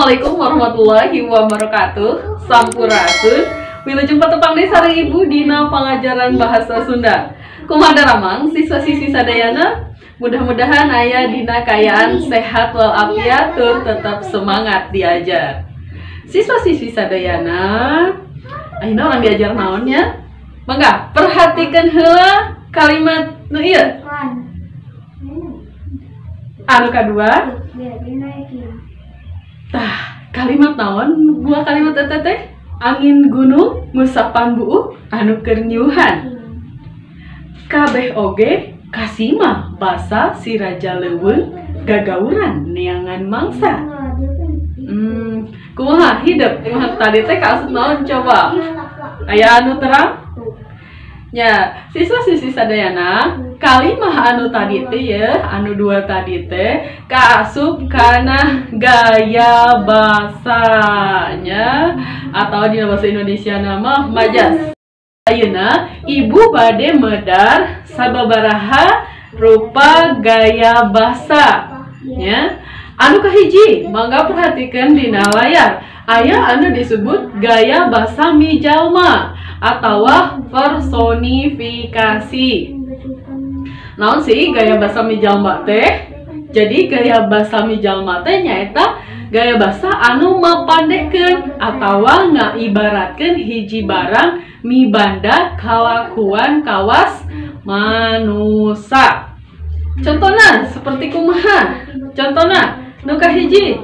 Assalamualaikum warahmatullahi wabarakatuh. Sampurasun. Wilujeng patepang deh sareng Ibu dina pengajaran bahasa Sunda. Kumaha daramang siswa-siswi sadayana? Mudah-mudahan aya dina kayaan sehat walafiat tur tetap semangat diajar. Siswa-siswi sadayana, ayeuna orang diajar naonnya? Mangga perhatikan heula kalimat nu ieu. Anu kadua, kalimat naon buah kalimat eta teh? Angin gunung ngusapan buuk anu keur nyuhan. Kabeh oge kasima basa si raja leuweung gagauran neangan mangsa. Kumaha hidup tadi teh kaasut naon coba? Aya anu terang? Ya, siswa-siswi sadayana, kalimah anu tadi teh ya, anu dua tadi teh kaasup kana gaya bahasanya atau di bahasa Indonesia nama majas. Ayeuna Ibu bade medar sababaraha rupa gaya bahasa nya. Anu kahiji, mangga perhatikan dina layar. Aya anu disebut gaya bahasa mijalma atau personifikasi. Naon sih gaya bahasa mijalma teh? Jadi gaya bahasa mijalma teh nyaeta gaya bahasa anu mapandekeun atawa ngaibaratkeun hiji barang mibanda kalakuan kawas manusia. Contohna seperti kumaha? Contohna nu kahiji,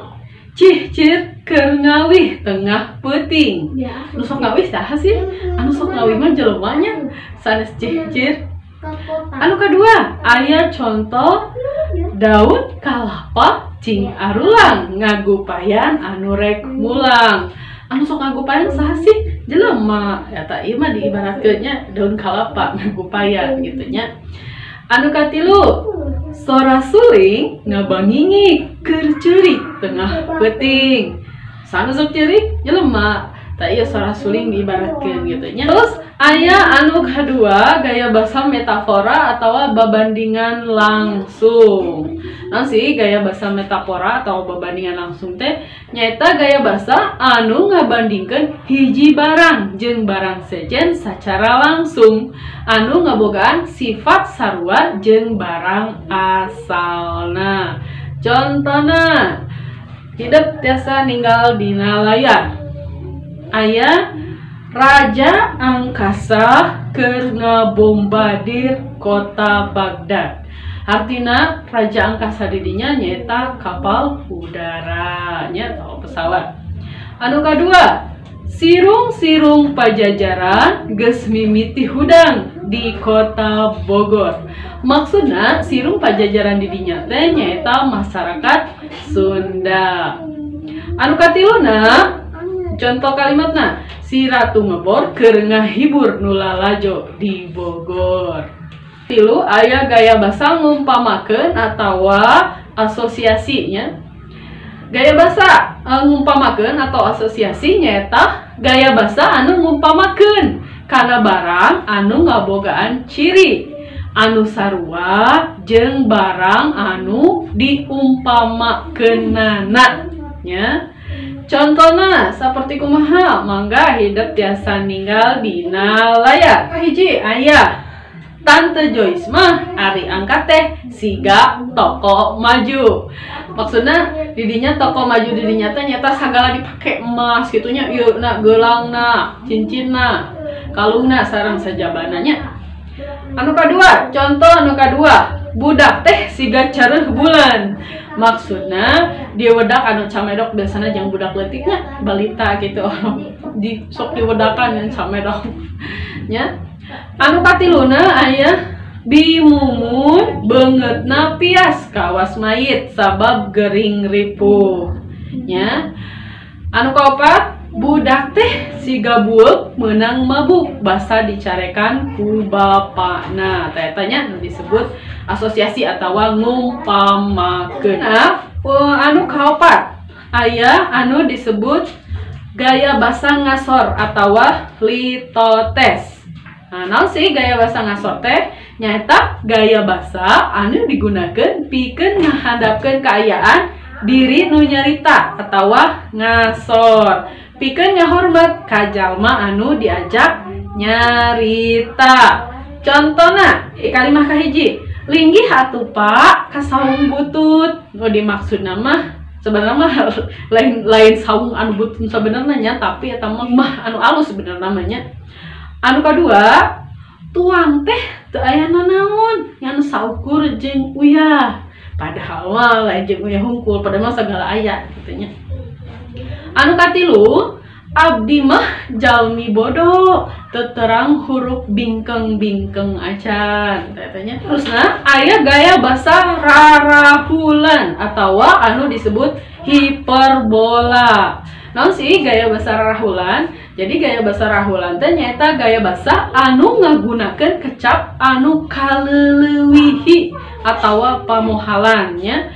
cih-cir keur ngawih tengah peuting. Nu sok ngawih saha sih? Anu sok ngawih mah jelemanya sanes cih-cir. Anu kadua, aya contoh daun kalapa cing arulang ngagupayan anu rek mulang. Anu sok ngagupayan saha sih? Jelema. Eta ieu mah diibaratkeunnya daun kalapa ngagupayan gitu nya. Anu katilu, sora suling ngabangingik keur ceurik tengah peuting. Sanu sok ceurik jelema. Tah ieu sora suling diibaratkeun gitu nya. Terus aya anu kadua gaya bahasa metafora atau babandingan langsung. Nah sih gaya bahasa metafora atau babandingan langsung teh nyaeta gaya bahasa anu ngabandingkeun hiji barang jeung barang sejen sacara langsung anu ngabogaan sifat sarua jeung barang asalna. Contohna hidup tiasa ninggal dina layar. Aya raja angkasa keur ngabombardir kota Baghdad. Artina raja angkasa didinya nyaeta kapal udaranya atau pesawat. Anu kadua, sirung-sirung pajajaran geus mimiti hudang di kota Bogor. Maksudna sirung pajajaran didinya teh nyaeta masyarakat Sunda. Anu katiluna, contoh kalimatna, si ratu ngebor keur ngahibur nu lalajo di Bogor. Tilu aya gaya bahasa ngumpamakeun atawa asosiasinya. Gaya bahasa ngumpamakeun atau asosiasi nyaeta gaya bahasa anu ngumpamakeun kana barang anu ngabogaan ciri anu sarua jeung barang anu diumpamakeunana nya. Contohna seperti kumaha? Mangga hidup tiasa ninggal dina layar. Hiji aya Tante Joyce mah ari angkat teh siga toko maju. Maksudnya didinya toko maju didinya teh nyata sagala dipake emas gitunya, yeuna geulangna, cincinna, kalungna sareng sajabananya. Anu kadua, contoh anu kadua, budak teh siga careuh bulan. Maksudna dia wedak anu camedok biasana jeung budak leutiknya balita gitu. Di sok diwedakan yang camedok nya. Anu katiluna aya bimumun beungeutna pias kawas mayit sabab gering ripuh nya. Anu kaopat, budak teh siga bueuk meunang mabuk basa dicarekan ku bapana. Tah eta nya disebut asosiasi atawa ngumpamakeun. Anu kaopat, aya anu disebut gaya bahasa ngasor atawa litotes. Nah, naon sih gaya bahasa ngasor teh? Nyaeta gaya bahasa anu digunakeun pikeun ngahadapkeun kaayaan diri nu nyarita atawa ngasor pikeun ngahormat ka jalma anu diajak nyarita. Contohna kalimah kahiji, linggih atuh Pak ka saung butut. Nu dimaksud mah sebenarnya mah lain saung anu butut sebenarnya, tapi eta mah anu alus sebenarnya namanya. Anu kadua, tuang teh teu aya nanaon yang saukur jeung uyah. Padahal mah lain jeung uyah hungkul, padahal mah segala aya gitu nya. Anu katilu, abdi mah jalmi bodoh, teterang huruf bingkeng-bingkeng acan katanya. Terusna aya gaya basa rarahulan atawa anu disebut hiperbola. Naon sih gaya basa rarahulan? Jadi gaya basa rarahulan teh nyaeta gaya basa anu ngagunakeun kecap anu kaleulewihi atawa pamohalannya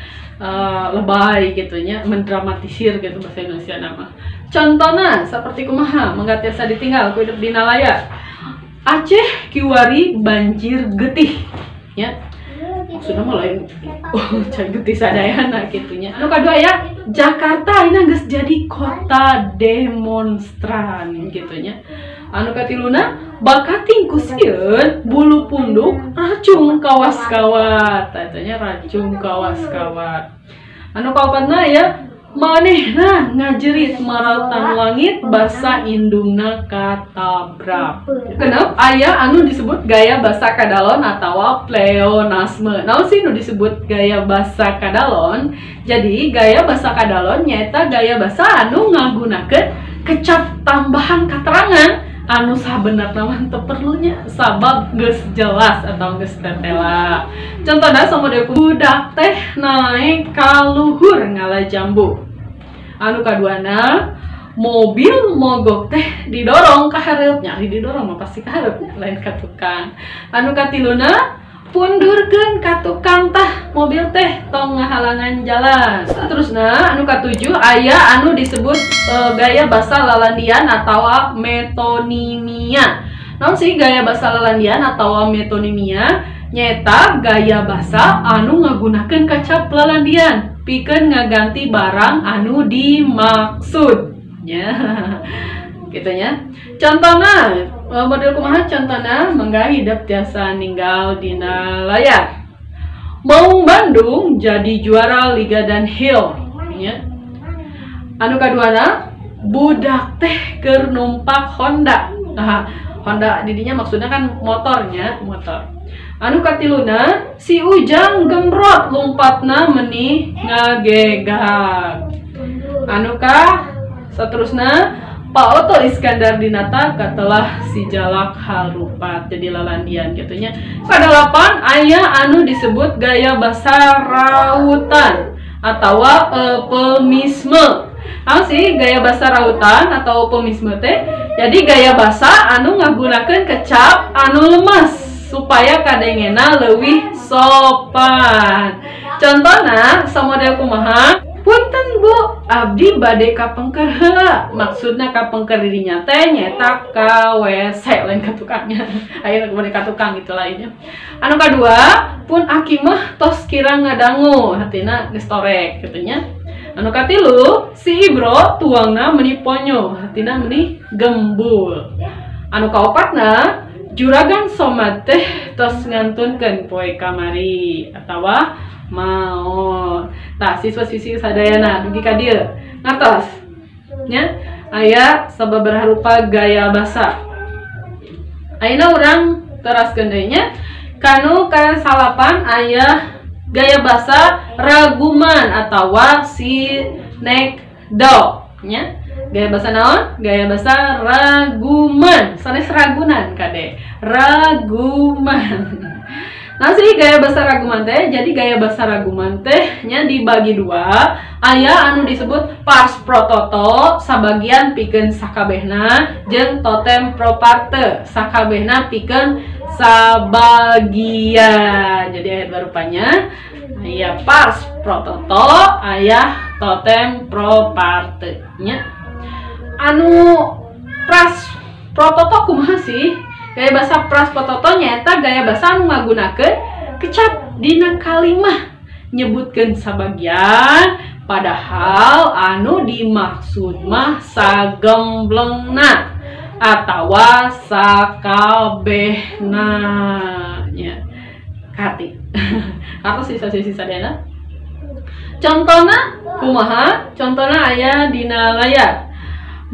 lebay gitunya, mendramatisir gitu bahasa Indonesia nama. Contohnya seperti kumaha mangga tiasa ditinggal ku hidup dina layar. Aceh kiwari banjir getih nya. Maksudna mah lain can getih sadayana gitunya. Anu kadua ya, Jakarta ini geus jadi kota demonstran gitunya. Anu katiluna, bakating kusieun bulu punduk racung kawas-kawat katanya, racung kawas-kawat. Anu kaopatna ya, manehna ngajerit marautan langit basa indungna katabrak. Kenapa aya anu disebut gaya basa kadalon atawa pleonasme. Naon sih nu disebut gaya basa kadalon? Jadi gaya basa kadalon nyaeta gaya basa anu ngagunakeun kecap tambahan keterangan anu sabenerna mah teu perlunya sabab geus jelas atau geus tetela. Contohna samodeu budak teh naik ka luhur ngala jambu. Anu kaduana mobil mogok teh didorong ka hareup, nyari didorong mah pasti ka hareup lain ka tukang. Anu katiluna pundurkeun ka tukang tah mobil teh tong ngahalangan jalan. Terusna anu katujuh aya anu disebut gaya basa lalandian atawa metonimia. Naon sih gaya basa lalandian atawa metonimia? Nyata gaya basa anu ngagunakeun kecap lalandian pikeun ngaganti barang anu dimaksud nya. Gitu nya. Contohna model kumaha contohna mangga hidup tiasa ninggal dina layar. Maung Bandung jadi juara Liga Downhill nya. Anu kaduana budak teh keur numpak Honda. Nah, Honda didinya maksudnya kan motornya, motor. Anu katiluna si Ujang gembrot lompatna menih ngagegag. Anu ka saterusna Pak Oto Iskandar Dinata katelah si jalak harupat jadi lalandian gitunya. Kadalapan aya anu disebut gaya basa rautan atau euphemisme. Anu sih gaya basa rautan atau euphemisme teh? Jadi gaya basa anu ngagunakeun kecap anu lemas supaya kadengena leuwih sopan. Contohna samodel kumaha? Punten Bu, abdi bade kapengker heula. Maksudna kapengker dirinya teh nyetak ka WC lain ka tukangnya. Ayeuna bade ka tukang gitu lainnya. Anu kadua, pun aki mah tos kira ngadangu, hatina geus torek kitu nya. Anu katilu, si Ibro tuangna meuni ponyo, hatina meuni gembul. Anu kaopatna, juragan somat teh tos ngantunkeun poe kamari atawa mau. Tah siswa-siswi sadayana dugi ka dieu ngartos nya aya sababaraha rupa gaya basa. Ayeuna urang teraskeun deui nya kanu kasalapan aya gaya basa raguman atawa sinekdo nya. Gaya basa naon? Gaya basa raguman. Sanes ragunan kade. Raguman. Nah sih gaya basa raguman teh, jadi gaya basa raguman teh nya dibagi dua. Aya anu disebut pars pro toto, sabagian pikeun sakabehna, jeung totem pro parte, sakabehna pikeun sabagian. Jadi ayat barupanya aya pars pro toto, aya totem pro parte nya. Anu pras pro toto kumaha sih? Gaya basa pras pototo nyata gaya basa anu ngagunakeun kecap dina kalimah nyebutkeun sabagian Padahal anu dimaksud mah sagemblengna atawa sakabehna nya. Kati. Atau sisa-sisa dana. Contohna kumaha? Contohna aya dina layar.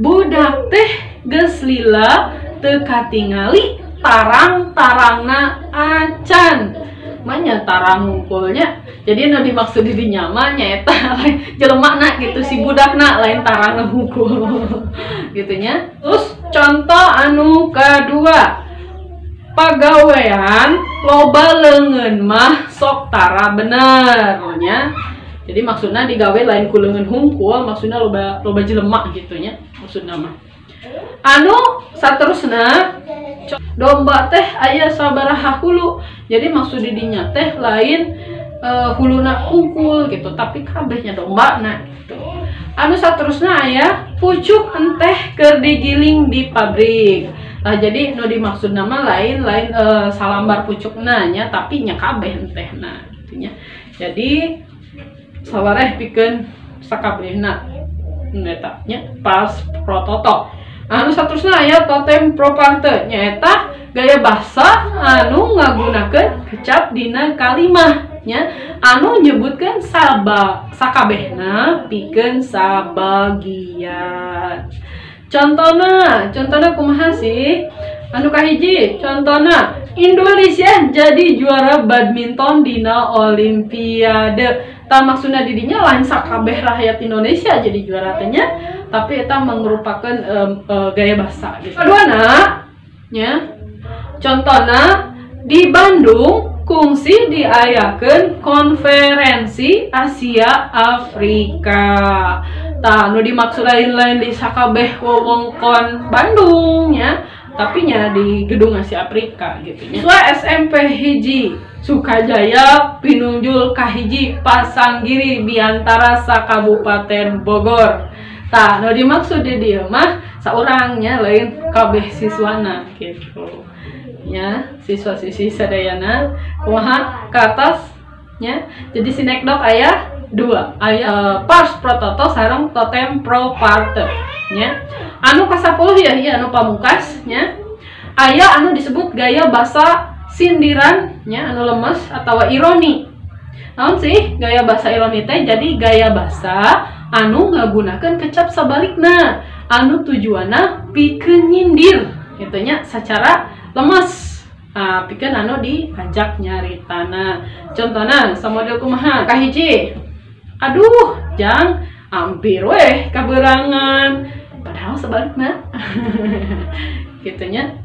Budak teh geus lila teu katingali tarang-tarangna acan. Manya tarang ngumpulnya. Jadi nu dimaksud di dinya mah nyaeta jelema gitu si budakna lain tarang ngumpul. Gitu nya. Terus contoh anu kadua. Pagawean loba leungeun mah sok tara bener nya. Jadi maksudnya digawe lain ku leungeun hungkul, maksudnya loba jelema gitu nya maksudna mah. Anu saterusna domba teh aya sabaraha hulu. Jadi maksud di dinya teh lain huluna hungkul gitu, tapi kabehnya domba nah gitu. Anu saterusna aya pucuk enteh keur digiling di pabrik. Nah, jadi nu dimaksud nama lain salambar pucukna nya tapi nya kabeh entehna gitu nya. Jadi sawareh pikeun sakabehna eta nya pas prototo. Anu saterusna aya totem proparte nyaeta gaya basa anu ngagunakeun kecap dina kalimah nya anu nyebutkeun sakabehna pikeun sabagian. Contohna kumaha sih? Anu kahiji, contohna Indonesia jadi juara badminton dina Olimpiade. Tak maksudna didinya lain sakabeh rakyat Indonesia jadi juara tanya, tapi eta merupakan gaya bahasa gitu. Kaduana, nya, contohna di Bandung kungsi diayakeun konferensi Asia Afrika. Tah nu dimaksud lain-lain di sakabeh wewengkon Bandung nya, tapi nya di gedung Asia Afrika gitu nya. Siswa SMP hiji Sukajaya pinunjul kahiji Pasanggiri biantara sakabupaten Bogor. Tah nu dimaksud di dieu mah saurangnya lain kabeh siswana gitu. Ya, siswa-siswi sadayana kumaha ka atas nya. Jadi sinekdok aya dua aya pars prototo sareng totem proparte nya. Anu ka-10 ya ieu anu pamungkas nya. Aya anu disebut gaya basa sindiran nya anu lemes atawa ironi. Naon sih gaya basa ironi teh? Jadi gaya basa anu ngagunakeun kecap sabalikna anu tujuanna pikeun nyindir kitu nya sacara lemes. Pikeun anu diajak nyaritana. Contona samodel kumaha? Kahiji, aduh jang hampir weh kaberangan padahal sebaliknya. Gitunya.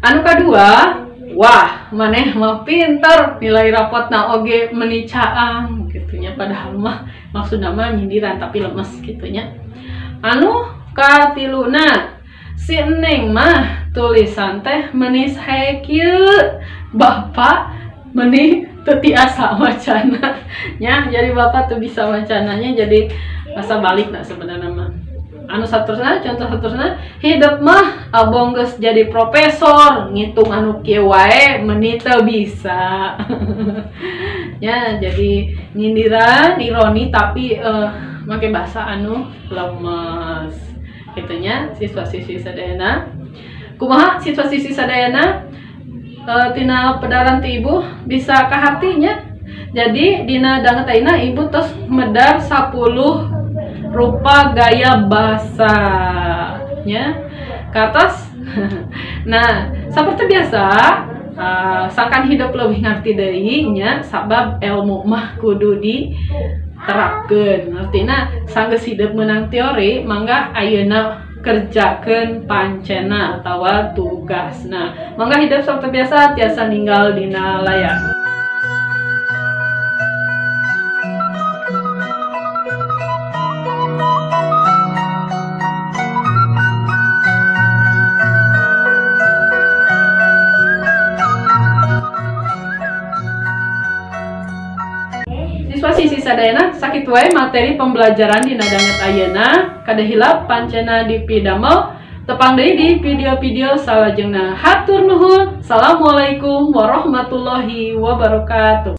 Anu kadua, wah maneh mah pinter nilai rapotna oge menicaang gitunya padahal mah maksudna mah nyindiran tapi lemes gitunya. Anu katiluna, si Eneng mah tulisan teh menis hekieu bapak menih teu tiasa wacana nya, jadi bapak tuh bisa wacananya jadi masa balik nah sebenarnya mah. Anu saterusna, contoh saterusna, hidup mah abong geus jadi profesor ngitung anu kieu wae meuni teu bisa. Ya jadi nyindiran ironi tapi make bahasa anu lemes gitunya. Siswa-siswi sadayana kumaha siswa-siswi sadayana tina pedaran ti ibu bisa kahatinya. Jadi dina danget ayeuna ibu tos medar 10 rupa gaya bahasanya ke atas. Nah, seperti biasa sangkan hidup lebih ngerti deui nya sabab ilmu mah kudu diterapkeun. Artina sanggeus hidup menang teori mangga ayeuna kerjakeun pancena atawa tugasna. Mangga hidup seperti biasa tiasa ninggal dina layar. Siswa sadayana sakit wae materi pembelajaran dina danget ayeuna kada hilap pancena dipidamel tepang deui di video-video salajengna. Hatur nuhun. Assalamualaikum warahmatullahi wabarakatuh.